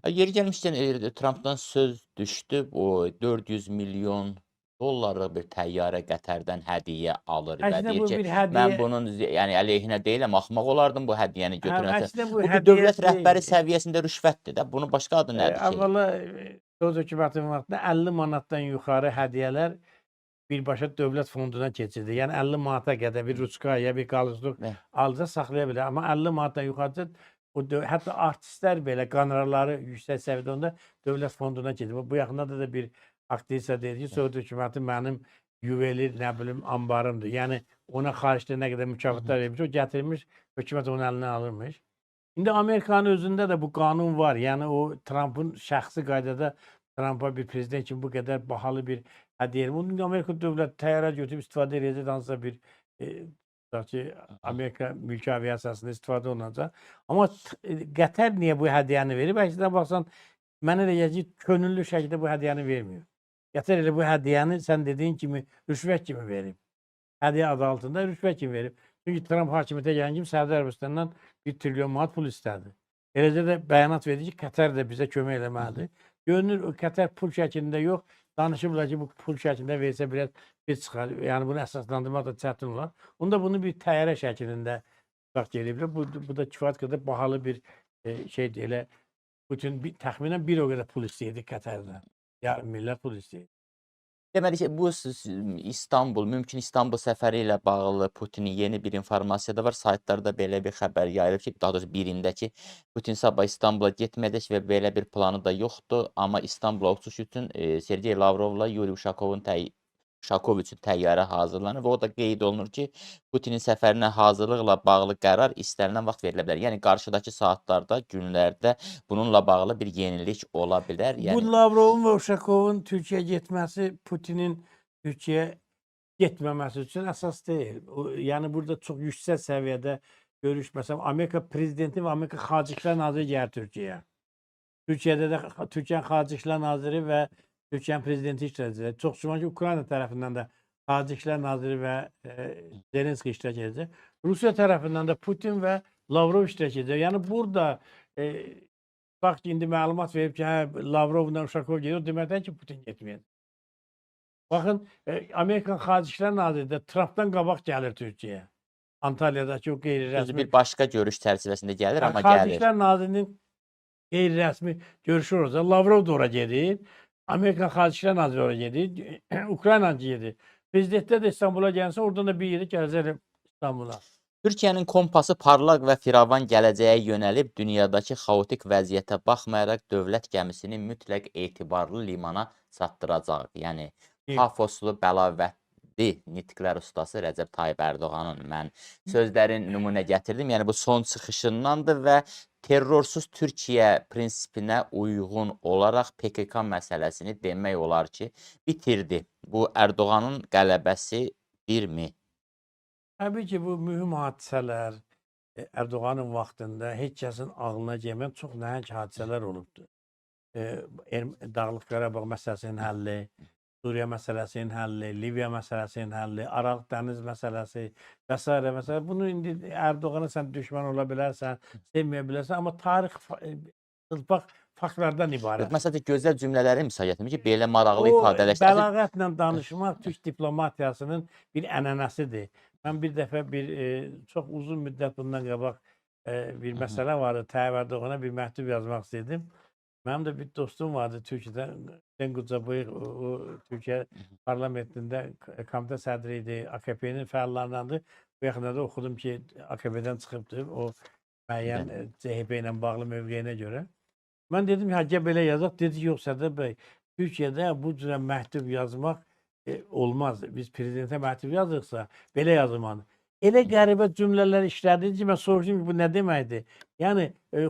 Yeri gəlmişkən, Trampdan söz düşdü. O 400 milyon dollarlıq bir təyyarə Qətərdən hədiyyə alır və Əksinə deyir bu ki, bir mən hədiyyə, bunun yəni əleyhinə deyiləm, axmaq olardım bu hədiyyəni götürməsə. əksinə bu Bu bir hədiyyə dövlət rəhbəri deyil. səviyyəsində rüşvətdir də. Bunun başqa adı nədir ki? Əvvəla Söz hökumətinin vaxtında 50 manatdan yuxarı hədiyyələr birbaşa dövlət fonduna keçirdi. Yəni 50 manata qədər bir ruçkaya, bir qalstuk Və alsa saxlaya bilər. Amma 50 manatdan yuxarısı hətta artistlər belə qonorarları yüksək səviyyədə onda dövlət fonduna keçir. Bu yaxınlarda da bir aktrisa dedi ki, Sovet hökuməti mənim yuvelir, nə bilim, anbarımdır. Yəni ona xaricdə nə qədər mükafatlar vermiş, o gətirmiş, hökumət onun əlindən alırmış. İndi Amerikanın özündə də bu qanun var. Yəni o Trampın şəxsi qaydada Trampa bir prezident kimi bu qədər bahalı bir hədiyyə. Bunu Amerika dövləti təyyarə götürüb istifadə edəcək hansısa bir tutaq ki, Amerika mülki aviasiyasında istifadə olunacaq. Amma Qətər niyə bu hədiyyəni verib? Əksinə baxsan, mənə elə gəlir ki, könüllü şəkildə bu hədiyyəni vermir. Qətər elə bu hədiyyəni sən dediyin kimi rüşvət kimi verib. Hədiyyə adı altında rüşvət kimi verib. Çünki Tramp hakimiyyətə gələn kimi Səudiyyə Ərəbistanından 1 trilyon manat pul istədi. Eləcə də bəyanat verdi ki, Qətər də bizə kömək eləməlidir. Görünür, Qətər pul şəklində yox, danışıblar ki, bu pul şəklində versə biraz bir çıxar. Yəni bunu əsaslandırmaq da çətin olar. Onda bunu bir təyyarə şəklində tutaq ki, eləyiblər. Bu da kifayət qədər bahalı bir şeydir. Elə Putin təxminən bir o qədər pul istəyirdi Qətərdən. Yarım milyar pul istəyirdi. Deməli ki, bu İstanbul, mümkün İstanbul səfəri ilə bağlı Putinin yeni bir informasiya da var. Saytlarda belə bir xəbər yayılıb ki, daha doğrusu birində ki, Putin sabah İstanbula getməyəcək və belə bir planı da yoxdur. Amma İstanbula uçuş üçün Sergey Lavrovla Yuri Uşakov üçün təyyarə hazırlanır və o da qeyd olunur ki, Putinin səfərinə hazırlıqla bağlı qərar istənilən vaxt verilə bilər. Yəni qarşıdakı saatlarda, günlərdə bununla bağlı bir yenilik ola bilər. Bu Yəni Lavrovun və Uşakovun Türkiyəyə getməsi Putinin Türkiyəyə getməməsi üçün əsas deyil. Yəni burada çox yüksək səviyyədə görüş, məsələn, Amerika prezidenti və Amerika Xarici İşlər naziri gəlir Türkiyəyə. Türkiyədə də Türkiyənin Xarici İşlər naziri və Türkiyənin prezidenti iştirak edəcək. Çox güman ki, Ukrayna tərəfindən də Xarici İşlər naziri və Zelenski iştirak edəcək. Rusiya tərəfindən də Putin və Lavrov iştirak edəcək. Yəni burada bax ki, indi məlumat verib ki, hə, Lavrovla Uşakov gedir, o deməkdir ki, Putin getməyəcək. Baxın, Amerikan Xarici İşlər naziri də Trampdan qabaq gəlir Türkiyəyə. Antalyadakı o qeyri-rəsmi bir başqa görüş çərçivəsində gəlir, amma Xarici gəlir. İşlər nazirinin qeyri-rəsmi görüşü olacaq. Lavrov da ora gedir. Amerikan Xarici İşlər naziri ora gedir. Ukrayna gedir. Prezidentlər də İstanbula gəlsə, oradan da bir yeri gələcək İstanbula. Türkiyənin kompası parlaq və firavan gələcəyə yönəlib, dünyadakı xaotik vəziyyətə baxmayaraq dövlət gəmisini mütləq etibarlı limana çatdıracaq. Yəni, pafoslu, bəlavətli nitqlər ustası Rəcəb Tayyip Ərdoğanın mən sözlərin nümunə gətirdim. Yəni, bu son çıxışındandır və terrorsuz Türkiyə prinsipinə uyğun olaraq PKK məsələsini demək olar ki, bitirdi. Bu, Ərdoğanın qələbəsidirmi? Təbii ki, bu mühüm hadisələr Ərdoğanın vaxtında heç kəsin ağlına gəlməyən çox nəhəng hadisələr olubdur. Dağlıq Qarabağ məsələsinin həlli, Suriya məsələsinin həlli, Liviya məsələsinin həlli, Aralıq dəniz məsələsi və s. və s. Bunu indi Ərdoğana sən düşmən ola bilərsən, sevməyə bilərsən, amma tarix çılpaq faktlardan ibarət. Məsələn, gözəl cümlələri misal gətirmiş ki, belə maraqlı ifadələşdir. Bəlağətlə danışmaq türk diplomatiyasının bir ənənəsidir. Mən bir dəfə çox uzun müddət bundan qabaq bir məsələ vardı. Tayyip Ərdoğana bir məktub yazmaq istəyirdim. Mənim də bir dostum vardı Türkiyədən, Hüseyn Qucabıyıq, o Türkiyə parlamentində komitə sədri idi, AKP-nin fəallarındandır. Bu yaxınlarda oxudum ki, AKP-dən çıxıbdır, o müəyyən CHP ilə bağlı mövqeyinə görə. Mən dedim, hə, belə yazaq, dedi, yox, Sədər bəy, Türkiyədə bu cürə məktub yazmaq olmaz. Biz prezidentə məktub yazırıqsa, belə yazılmalıdır. Elə qəribə cümlələr işlədi ki, mən soruşdum ki, bu nə deməkdir? Yəni,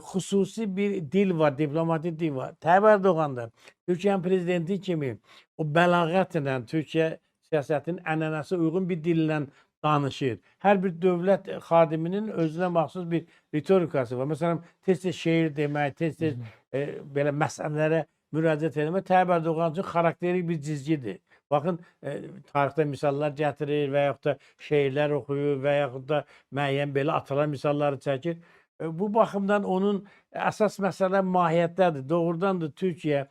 xüsusi bir dil var, diplomatik dil var. Tayyip Ərdoğan da Türkiyənin prezidenti kimi o bəlağətlə Türkiyə siyasətinin ənənəsi uyğun bir dillə danışır. Hər bir dövlət xadiminin özünə məxsus bir ritorikası var. Məsələn, tez-tez şeir demək, tez-tez belə məsələlərə müraciət etmək Tayyip Ərdoğan üçün xarakterik bir cizgidir. Baxın, tarixdə misallar gətirir və yaxud da şeirlər oxuyur və yaxud da müəyyən belə atalar misalları çəkir. Bu baxımdan onun əsas məsələ mahiyyətdədir. Doğrudan da Türkiyə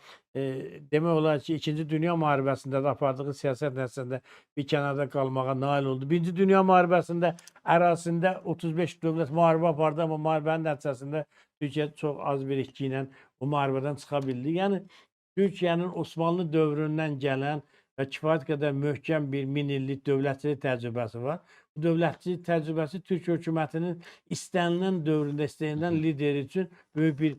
demək olar ki, 2-ci Dünya müharibəsində də apardığı siyasət nəticəsində bir kənarda qalmağa nail oldu. 1-ci Dünya müharibəsində ərazisində 35 dövlət müharibə apardı, amma müharibənin nəticəsində Türkiyə çox az bir itki ilə o müharibədən çıxa bildi. Yəni Türkiyənin Osmanlı dövründən gələn və kifayət qədər möhkəm bir 1000 illik dövlətçilik təcrübəsi var. Bu dövlətçilik təcrübəsi Türk hökumətinin istənilən dövründə istənilən lideri üçün böyük bir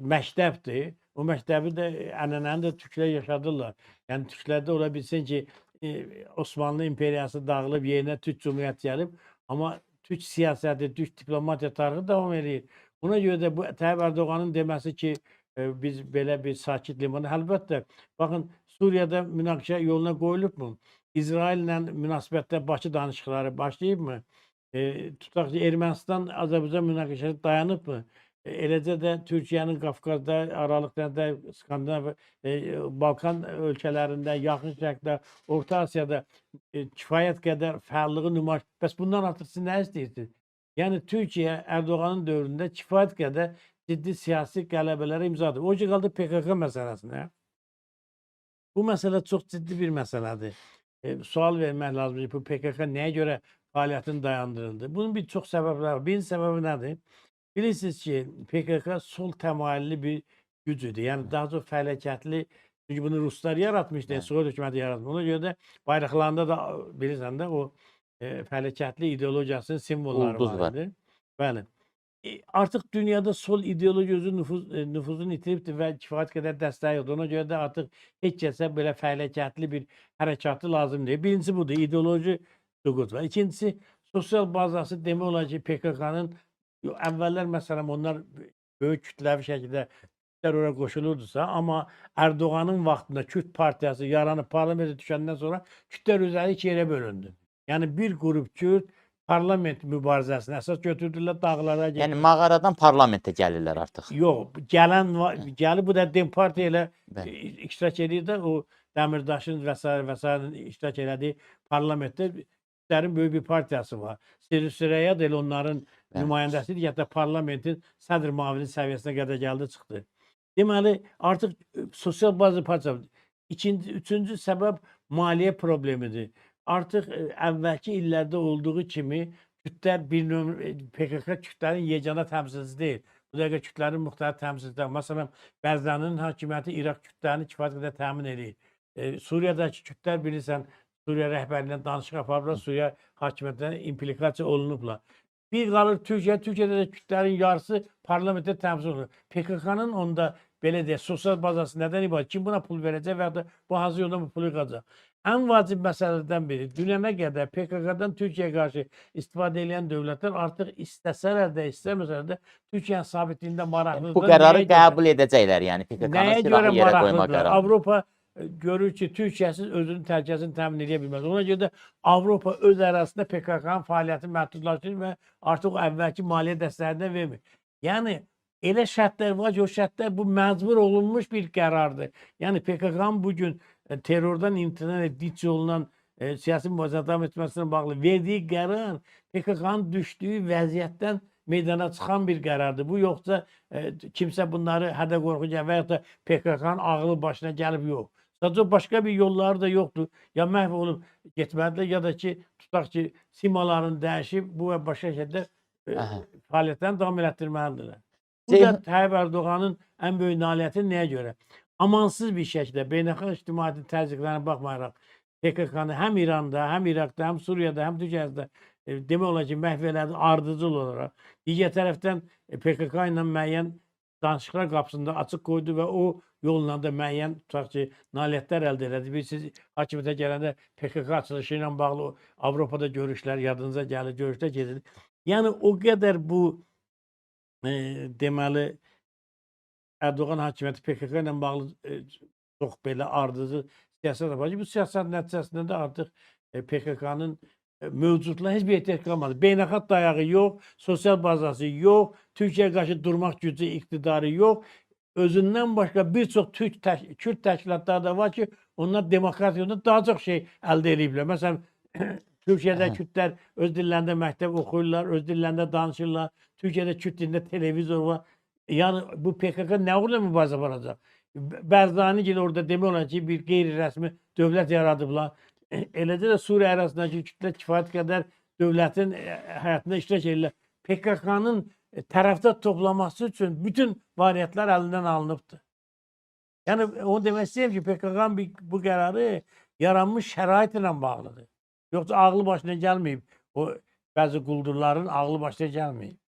məktəbdir. O məktəbi də ənənəni də türklər yaşadırlar. Yəni türklərdə ola bilsin ki, Osmanlı imperiyası dağılıb, yerinə Türk Cümhuriyyəti gəlib, amma Türk siyasəti, Türk diplomatiya tarixi davam edir. Buna görə də bu Tayyip Erdoğan'ın deməsi ki, biz belə bir sakit limanı, əlbəttə, baxın Suriyada münaqişə yoluna qoyulubmu? İsraillə münasibətdə Bakı danışıqları başlayıbmı? Tutaq ki, Ermənistan-Azərbaycan münaqişəsi dayanıbmı? Eləcə də Türkiyənin Qafqazda, Aralıq Dənizdə, Skandinav, Balkan ölkələrində, Yaxın Şərqdə, Orta Asiyada kifayət qədər fəallığı nümayiş. Bəs bundan artıq siz nə istəyirsiniz? Yəni Türkiyə Erdoğan'ın dövründə kifayət qədər ciddi siyasi qələbələrə imzadır. O ki qaldı PKK məsələsinə. Bu məsələ çox ciddi bir məsələdir. Sual vermək lazımdır. Bu PKK nəyə görə fəaliyyətini dayandırıldı? Bunun bir çox səbəbləri var. Birinci səbəbi nədir? Bilirsiniz ki, PKK sol təmayülli bir güc idi. Yəni daha çox fəaliyyətli, çünki bunu Ruslar yaratmışdı, Sovet hökuməti yaratmışdı. Ona görə də bayraqlarında da bilirsən də o fəaliyyətli ideologiyasının simvolları var idi. Bəli. Artıq dünyada sol ideologiya özü nüfuzunu itiribdir və kifayət qədər dəstəyi yoxdur. Ona görə də artıq heç kəsə belə fəaliyyətli bir hərəkatı lazım deyil. Birincisi budur, ideoloji süqut var. İkincisi, sosial bazası demək olar ki, PKK-nın əvvəllər məsələn onlar böyük kütləvi şəkildə ora qoşulurdusa, amma Erdoğan'ın vaxtında Kürt partiyası yaranıb parlamentə düşəndən sonra Kürtlər üzəri iki yerə bölündü. Yəni bir qrup Kürt parlament mübarizəsini əsas götürdülər, dağlara getdilər. Yəni mağaradan parlamentə gəlirlər artıq. Yox, gəlib bu da Dem Partiya ilə iştirak edir də, o Dəmirdaşın və s. iştirak elədiyi parlamentdə Kürtlərin böyük bir partiyası var. Süreyya da elə onların nümayəndəsidir, hətta parlamentin sədr müavini səviyyəsinə qədər gəldi, çıxdı. Deməli, artıq sosial bazı partiya. Üçüncü səbəb maliyyə problemidir. Artıq əvvəlki illərdə olduğu kimi Kürtlər PKK Kürtlərin yeganə təmsilçisi deyil. Bu dəqiqə Kürtlərin müxtəlif təmsilçiləri. Məsələn, Bərzaninin hakimiyyəti İraq Kürtlərini kifayət qədər təmin edir. Suriyadakı Kürtlər bilirsən, Suriya rəhbərliyindən danışıq aparıblar, Suriya hakimiyyətindən implikasiya olunublar. Bir qalır Türkiyə, Türkiyədə də Kürtlərin yarısı parlamentdə təmsil olunur. PKK-nın onda belə deyək, sosial bazası nədən ibarət? Kim buna pul verəcək və ya da bu hansı yolda bu pulu yığacaq? Ən vacib məsələlərdən biri, dünənə qədər PKK-dan Türkiyəyə qarşı istifadə edən dövlətlər artıq istəsələr də, istəməsələr də Türkiyənin sabitliyində maraqlıdır. Bu qərarı qəbul edəcəklər, yəni PKK-nı silahı yerə qoyma qərarı. Avropa görür ki, Türkiyəsiz özünün təhlükəsini təmin edə bilməz. Ona görə də Avropa öz ərazisində PKK-nın fəaliyyətini məhdudlaşdırır və artıq o əvvəlki maliyyə dəstəklərini vermir. Yəni elə şərtlər var ki, o şərtlər bu məcbur olunmuş bir qərardır. Yəni PKK-nın bugün terrordan imtina etdiyi yolundan siyasi mübarizə davam etməsinə bağlı verdiyi qərar PKK-nın düşdüyü vəziyyətdən meydana çıxan bir qərardır. Bu yoxsa kimsə bunları hədə qorxuca və ya da PKK-nın ağlı başına gəlib yox. Sadəcə başqa bir yolları da yoxdur. Ya məhv olub getməlidirlər, ya da ki, tutaq ki, simalarını dəyişib bu və başqa şəkildə fəaliyyətlərini davam elətdirməlidirlər. Bu da Tayyip Erdoğan'ın ən böyük nailiyyəti nəyə görə? Amansız bir şəkildə beynəlxalq ictimaiyyətin təzyiqlərinə baxmayaraq PKK-nı həm İranda, həm İraqda, həm Suriyada, həm Türkiyədə demək olar ki, məhv elədi ardıcıl olaraq. Digər tərəfdən PKK ilə müəyyən danışıqlar qapısında açıq qoydu və o yolla da müəyyən tutaq ki, nailiyyətlər əldə elədi. Siz hakimiyyətə gələndə PKK açılışı ilə bağlı Avropada görüşlər, yadınıza gəlir, görüşlər gedir. Yəni o qədər bu deməli Erdoğan hakimiyyəti PKK ilə bağlı çox belə ardıcıl siyasət yapacaq. Bu siyasət nəticəsində də artıq PKK-nın mövcudluğuna heç bir ehtiyac qalmadı. Beynəlxalq dayağı yox, sosial bazası yox, Türkiyəyə qarşı durmaq gücü, iqtidarı yox. Özündən başqa bir çox Kürt təşkilatları da var ki, onlar demokratiya yolunda daha çox şey əldə ediblər. Məsələn, Türkiyədə Hə. kürdlər öz dillərində məktəb oxuyurlar, öz dillərində danışırlar. Türkiyədə kürd dilində televizor var. Yəni bu PKK nə uğruna mübarizə aparacaq? Bərzani gilə orada demək olar ki, bir qeyri-rəsmi dövlət yaradıblar. Eləcə də Suriya ərazisindəki kürdlər kifayət qədər dövlətin həyatında iştirak edirlər. PKK-nın tərəfdar toplaması üçün bütün variantlar əlindən alınıbdır. Yəni onu demək istəyirəm ki, PKK-nın bu qərarı yaranmış şərait ilə bağlıdır. Yoxsa ağlı başına gəlməyib. O bəzi quldurların ağlı başına gəlməyib.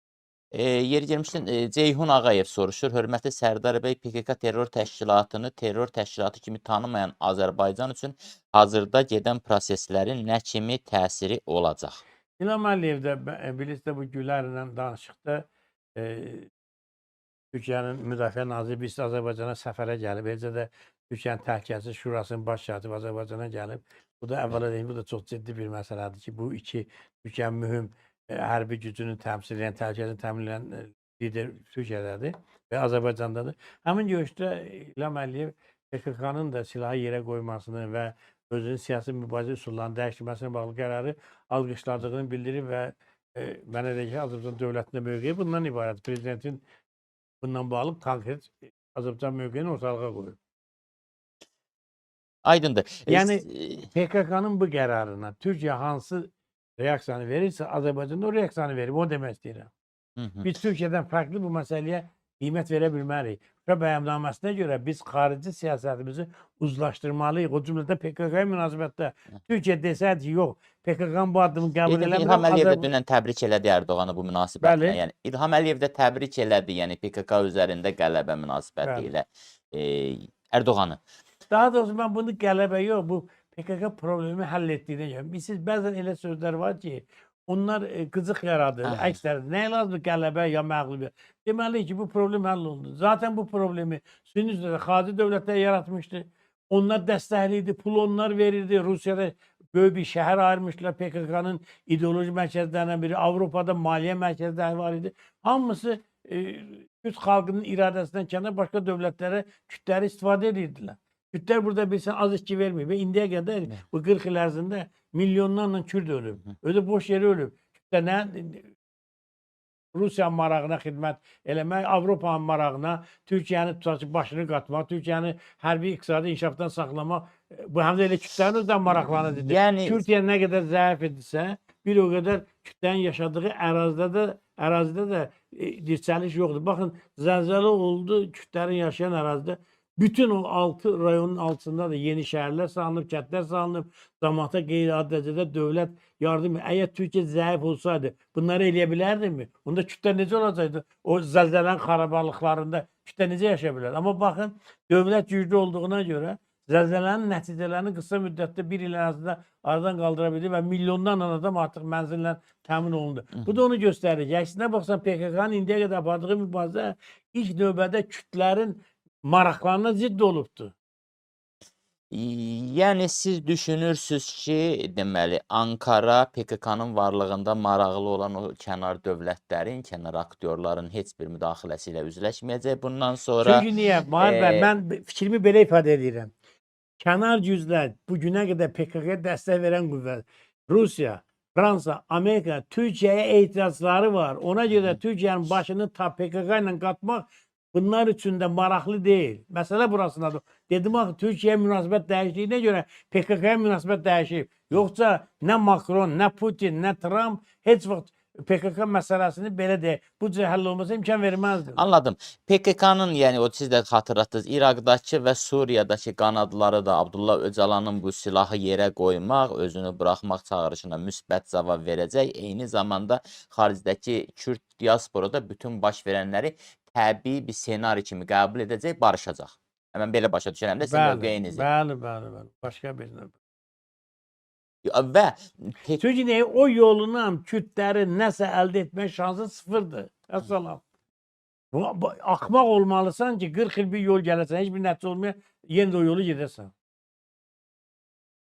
Yeri gəlmişkən, Ceyhun Ağayev soruşur. Hörmətli Sərdar bəy, PKK terror təşkilatını terror təşkilatı kimi tanımayan Azərbaycan üçün hazırda gedən proseslərin nə kimi təsiri olacaq? İlham Əliyev də bilirsiniz də bu Gülərlə danışıqda Türkiyənin Müdafiə naziri birisi Azərbaycana səfərə gəlib. Eləcə də Türkiyənin Təhlükəsizlik Şurasının baş katibi Azərbaycana gəlib. Bu da əvvəla deyim, bu da çox ciddi bir məsələdir ki, bu iki Türkiyənin mühüm hərbi gücünü təmsil edən, təhlükəsizliyi təmin edən lider Türkiyədədir və Azərbaycandadır. Həmin görüşdə İlham Əliyev PKK-nın da silahı yerə qoymasını və özünün siyasi mübarizə üsullarını dəyişdirməsinə bağlı qərarı alqışladığını bildirib və mənə elə ki, Azərbaycan dövlətində mövqeyi bundan ibarət. Prezidentin bundan bağlı konkret Azərbaycan mövqeyini ortalığa qoyub. Aydındır. Yəni PKK-nın bu qərarına Türkiyə hansı reaksiyanı verirsə, Azərbaycanda o reaksiyanı verib, onu demək istəyirəm. Biz Türkiyədən fərqli bu məsələyə qiymət verə bilmərik. Şura bəyannaməsinə görə biz xarici siyasətimizi uzlaşdırmalıyıq. O cümlədə PKK-ya münasibətdə Türkiyə desəydi, yox, PKK-nın bu addımı qəbul eləmir. İlham Əliyev də dünən təbrik elədi Ərdoğanı bu münasibətlə. Yəni İlham Əliyev də təbrik elədi, yəni PKK üzərində qələbə münasibəti ilə Ərdoğanı. Daha doğrusu mən bunu qələbə yox, bu PKK problemi həll etdiyinə görə. Bilirsiniz, bəzən elə sözlər var ki, onlar qızıq yaradır, əksər. Nəyə lazımdır qələbə ya məğlubiyyət? Deməli ki, bu problem həll olundu. Zaten bu problemi Sünni üzrə xarici dövlətlər yaratmışdı. Onlar dəstəkliydi, pul onlar verirdi. Rusiyada böyük bir şəhər ayırmışlar PKK-nın ideoloji mərkəzlərindən biri. Avropada maliyyə mərkəzləri var idi. Hamısı Kürt xalqının iradəsindən kənar başqa dövlətlərə kütləri istifadə edirdilər. Kürdlər burada bilsən az içki vermir və indiyə qədər bu 40 il ərzində milyonlarla Kürd ölüb. Özü boş yeri ölüb. Kürdlər nə Rusiyanın marağına xidmət eləmək, Avropanın marağına, Türkiyəni tutacaq başını qatmaq, Türkiyəni hərbi iqtisadi inkişafdan saxlamaq, bu həm də elə Kürdlərin özdən maraqlanır. Yəni Türkiyə nə qədər zəif idisə, bir o qədər Kürdlərin yaşadığı ərazidə də dirçəliş yoxdur. Baxın, zəlzələ oldu Kürdlərin yaşayan ərazidə. Bütün o 6 rayonun altında da yeni şəhərlər salınıb, kəndlər salınıb, cəmaata qeyri-adi dərəcədə dövlət yardım. Əgər Türkiyə zəif olsaydı, bunları eləyə bilərdimi? Onda Kürdlər necə olacaqdı? O zəlzələnin xarabalıqlarında Kürdlər necə yaşaya bilər? Amma baxın, dövlət güclü olduğuna görə zəlzələnin nəticələrini qısa müddətdə bir il ərzində aradan qaldıra bildi və milyonlarla adam artıq mənzillə təmin olundu. Bu da onu göstərir. Əksinə baxsan, PKK-nın indiyə qədər apardığı mübarizə ilk növbədə Kürdlərin maraqlarına zidd olubdur. Yəni siz düşünürsünüz ki, deməli Ankara PKK-nın varlığında maraqlı olan o kənar dövlətlərin, kənar aktyorların heç bir müdaxiləsi ilə üzləşməyəcək bundan sonra. Çünki niyə? Mən fikrimi belə ifadə edirəm. Kənar güclər bu günə qədər PKK-ya dəstək verən qüvvə Rusiya, Fransa, Amerika, Türkiyəyə etirazları var. Ona görə Türkiyənin başını PKK ilə qatmaq bunlar üçün də maraqlı deyil. Məsələ burasındadır. Dedim axı, Türkiyə münasibət dəyişdiyinə görə PKK-ya münasibət dəyişib. Yoxsa nə Macron, nə Putin, nə Trump heç vaxt PKK məsələsini belə deyil. Bu cür həll olmasa imkan verməzdi. Anladım. PKK-nın, yəni o siz də xatırlatdınız, İraqdakı və Suriyadakı qanadları da Abdullah Öcalanın bu silahı yerə qoymaq, özünü buraxmaq çağırışına müsbət cavab verəcək. Eyni zamanda xaricdəki Kürd diasporada bütün baş verənləri təbii bir senari kimi qəbul edəcək, barışacaq. Mən belə başa düşürəm də sizin mövqeyinizi. Bəli. Başqa bir növbə. Və Çünki o yoluna Kürdlərin nəsə əldə etmək şansı sıfırdır. Əssalam. Axmaq olmalısan ki, 40 il bir yol gələsən, heç bir nəticə olmaya, yenə də o yolu gedəsən.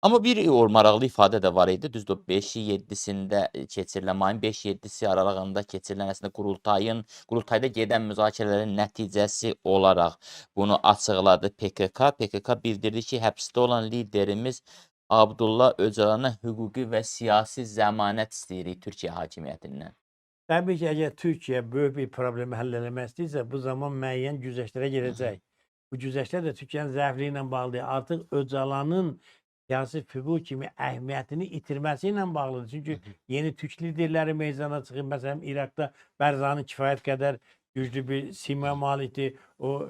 Amma bir maraqlı ifadə də var idi. Düzdür, 5-i 7-sində keçirilən, mayın 5-7-si aralığında keçirilən əslində qurultayda gedən müzakirələrin nəticəsi olaraq bunu açıqladı PKK. PKK bildirdi ki, həbsdə olan liderimiz Abdullah Öcalana hüquqi və siyasi zəmanət istəyirik Türkiyə hakimiyyətindən. Təbii ki, əgər Türkiyə böyük bir problemi həll eləmək istəyirsə, bu zaman müəyyən güzəştlərə gedəcək. Bu güzəştlər də Türkiyənin zəifliyi ilə bağlı deyil. Artıq Öcalanın siyasi fiqur kimi əhəmiyyətini itirməsi ilə bağlıdır. Çünki yeni türk liderləri meydana çıxır. Məsələn, İraqda Bərzani kifayət qədər güclü bir sima malikdir. O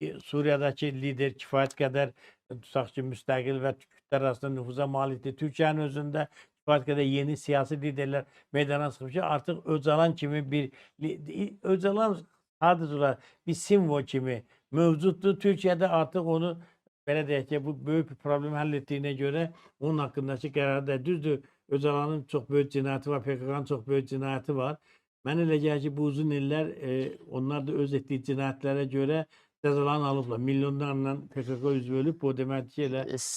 Suriyadakı lider kifayət qədər tutaq ki, müstəqil və Kürtlər arasında nüfuza malikdir. Türkiyənin özündə kifayət qədər yeni siyasi liderlər meydana çıxıb ki, artıq Öcalan kimi bir Öcalan sadəcə olaraq bir simvol kimi mövcuddur. Türkiyədə artıq onu belə deyək ki, bu böyük bir problemi həll etdiyinə görə onun haqqındakı qərar da düzdür. Öcalanın çox böyük cinayəti var, PKK-nın çox böyük cinayəti var. Mən elə gəlir ki, bu uzun illər onlar da öz etdiyi cinayətlərə görə cəzalarını alıblar. Milyonlarla PKK üzv ölüb, bu deməkdir ki, elə